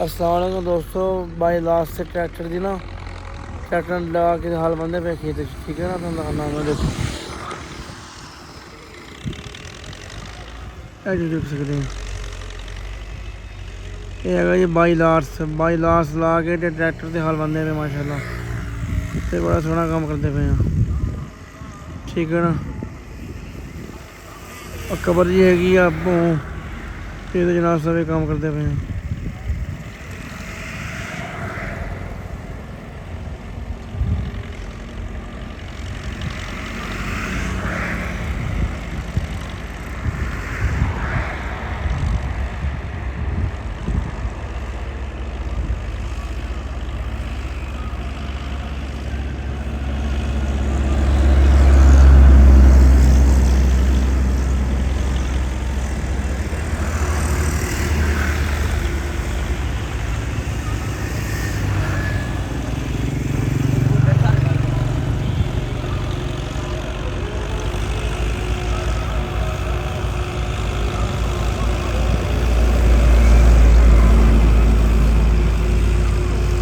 अस्सलाम वालेकुम दोस्तों। बाई लास्ट से ट्रैक्टर दी ना ट्रैक्टर लगा के हल बंदे पे खेत च, ठीक है ना। तुम दिखाना मैं देखो जो देख सकते हैं ये है जी बाई लास्ट ला के ट्रैक्टर से हल बंदे पे माशाल्लाह ते बड़ा सोहना काम करते पे हैं, ठीक है ना। और कबर जी हैगी आपो ये जनाब सब काम करते पे हैं।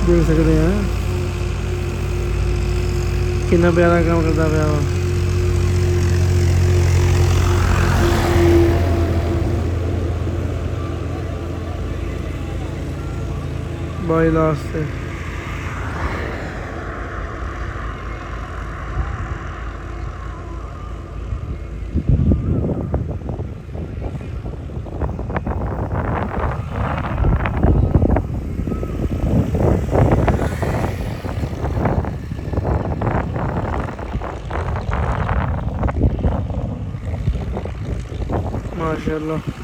देख सकते हैं कितना प्यारा काम करता पाया वा। बाई लास्ट से माशाल्लाह।